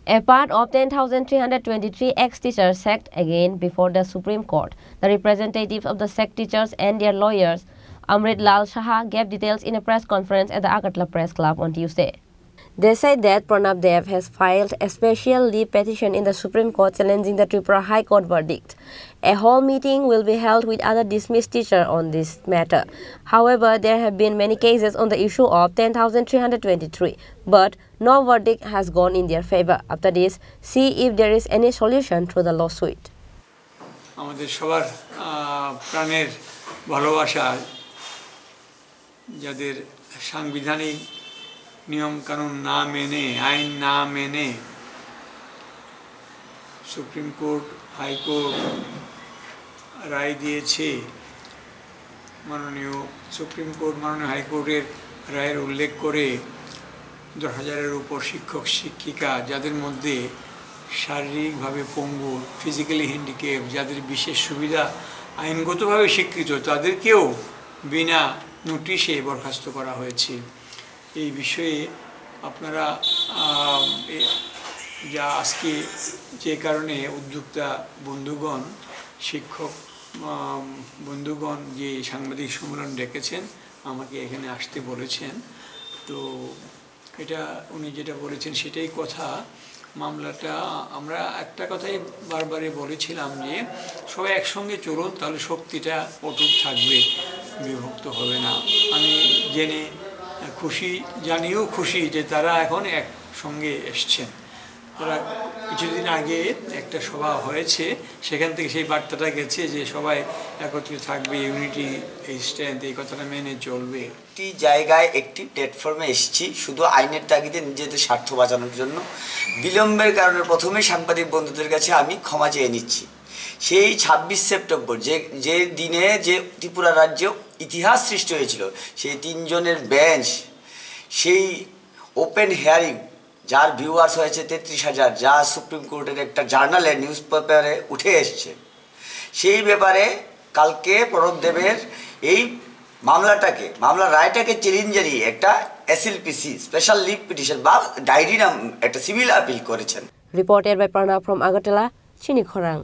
A part of 10,323 ex-teachers sacked again before the Supreme Court. The representatives of the sacked teachers and their lawyers, Amrit Lal Shah, gave details in a press conference at the Agartala Press Club on Tuesday. They said that Pranab Dev has filed a special leave petition in the Supreme Court challenging the Tripura High Court verdict. A whole meeting will be held with other dismissed teachers on this matter. However, there have been many cases on the issue of 10,323, but no verdict has gone in their favor. After this, see if there is any solution to the lawsuit. আমাদের সবার প্রাণের ভালোবাসা যাদের সাংবিধানিক নিয়ম কানুন না মেনে আইন না মেনে সুপ্রিম কোর্ট হাইকোর্ট রায় দিয়েছে মাননীয় সুপ্রিম কোর্ট মাননীয় হাইকোর্টের রায়ের উল্লেখ করে 10,000-এর উপর শিক্ষক শিক্ষিকা যাদের মধ্যে শারীরিকভাবে পঙ্গু ফিজিক্যালি হ্যান্ডিক্যাপ যাদের বিশেষ সুবিধা আইনগতভাবে স্বীকৃত তাদেরকেও বিনা নোটিশে বরখাস্ত করা হয়েছে এই বিষয়ে আপনারা যা আজকে যে কারণে উদ্যোক্তা বন্ধুগণ শিক্ষক বন্ধুগণ যে সাংবাদিক সম্মেলন ডেকেছেন আমাকে এখানে আসতে বলেছেন তো এটা উনি যেটা বলেছেন সেটাই কথা মামলাটা আমরা একটা কথাই বারবারে বলেছিলাম যে সবাই একসঙ্গে চলুন তাহলে শক্তিটা অটুট থাকবে বিভক্ত হবে না আমি জেনে খুশি জানিও খুশি যে তারা এখন একসঙ্গে এসছেন তারা কিছুদিন আগে একটা সভা হয়েছে সেখান থেকে সেই বার্তাটা গেছে যে সবাই একত্রে থাকবে ইউনিটি এই স্ট্রেংথ এই কথাটা মেনে চলবে একটি জায়গায় একটি প্ল্যাটফর্মে এসেছি শুধু আইনের তাগিদে নিজেদের স্বার্থ বাঁচানোর জন্য বিলম্বের কারণে প্রথমে সাংবাদিক বন্ধুদের কাছে আমি ক্ষমা চেয়ে নিচ্ছি সেই 26 সেপ্টেম্বর যে দিনে যে ত্রিপুরা রাজ্যে ইতিহাস সৃষ্টি হয়েছিল সেই 3 জনের বেঞ্চ সেই ওপেন হিয়ারিং যার ভিউয়ার্স হয়েছে 33,000 যা সুপ্রিম কোর্টের একটা জার্নালে নিউজ পেপারে উঠে এসছে সেই ব্যাপারে কালকে প্রণব দেবের এই মামলার রায়টাকে চ্যালেঞ্জ জানিয়ে একটা এসএলপিসি স্পেশাল লিভ পিটিশন বা ডায়েরি নাম একটা সিভিল আপিল করেছেন Reported by Pranab from Agartala, Chini Khorang.